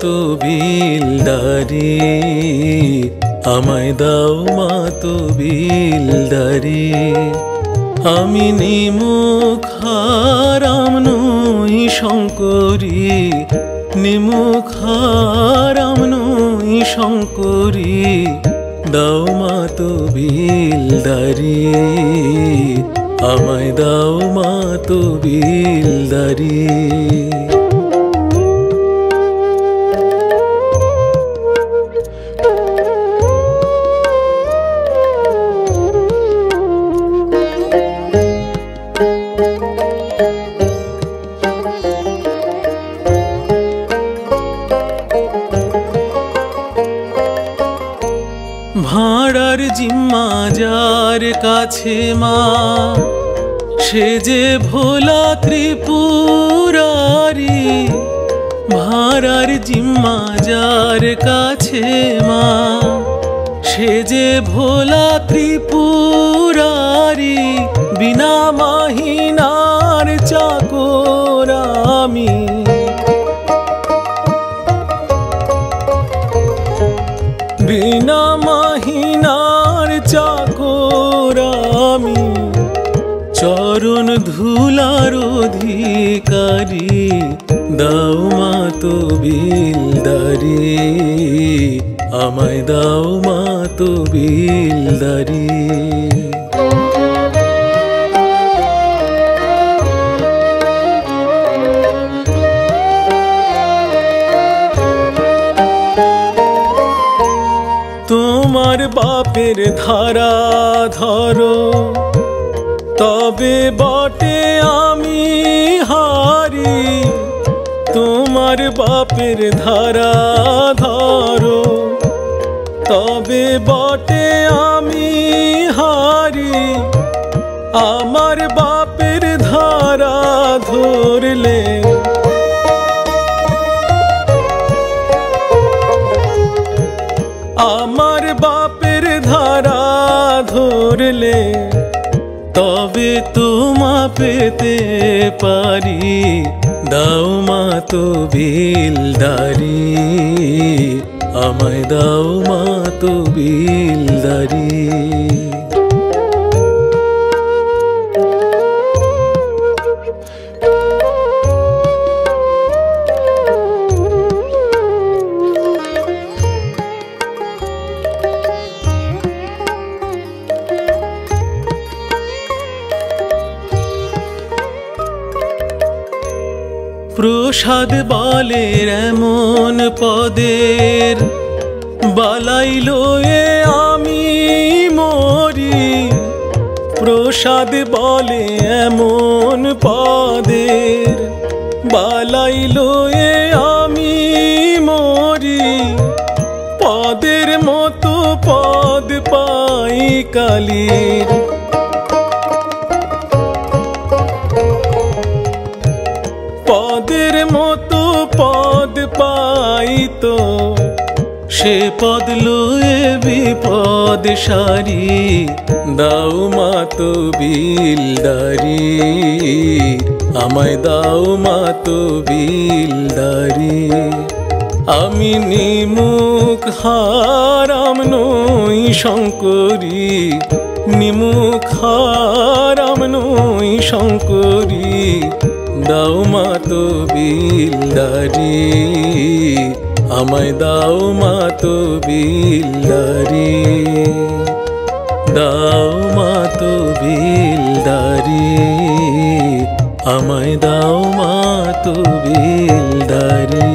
তো বিলদারি আমায় দাও মা তো বিলদারি আমি নিমুখ হারাম নই শঙ্করী নিমুখ হারাম নই শঙ্করী দাও মা তো বিলদারি আমায় দাও মা তো বিলদারি ভাড়ার জিম্মা যার কাছে মা সে যে ভোলা ত্রিপুরারি ভাড়ার জিম্মা যার কাছে মা সে যে ভোলা ত্রিপুরারি বিনা মাহিনার চাকর আমি বিনা মাহিনার চাকর আমি চরণ ধুলার অধিকারী দাও মা তো বিলদারি আমায় দাও মা তো বিলদারি তোমার বাপের ধারা ধরো তবে বটে আমি হারি তোমার বাপের ধারা ধরো তবে বটে আমি হারি আমার বাপের ধারা ধরলে আমার বাপের ধারা ধরলে তবে তোমা পেতে পারি দাও মা তো বিলদারি আমায় দাও মা তো বিলদারি প্রসাদ বলের এমন পদের বালাই লয়ে আমি মরি প্রসাদ বলে এমন পদের বালাই লয়ে আমি মরি পদের মতো পদ পাই কালীর পদের মতো পদ পাই তো সে পদ লয়ে বিপদ সারি দাও মা তো বিলদারি আমায় দাও মা তো বিলদারি আমি নিমুখ হারাম নই শঙ্করী নিমুখ হারাম নই শঙ্করী দাও মা তো বিলদারি আমায় দাও মা তো বিলদারি দাও মা তো বিলদারি আমায় দাও মা তো বিলদারি